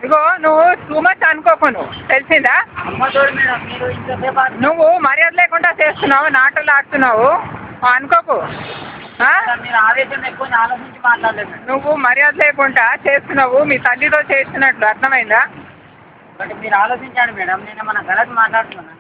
ఇగో నువ్వు too much అనుకోకు, నువ్వు తెలిసిందా? నువ్వు మర్యాద లేకుండా చేస్తున్నావు, నాటలు ఆడుతున్నావు, అనుకోకు. మీరు ఆవేశం ఎక్కువ ఆలోచించి మాట్లాడలేదు. నువ్వు మర్యాద లేకుండా చేస్తున్నావు, మీ తల్లితో చేస్తున్నట్లు, అర్థమైందా? బట్ మీరు ఆలోచించండి మేడం, నేను మన గలత్ మాట్లాడుతున్నాను.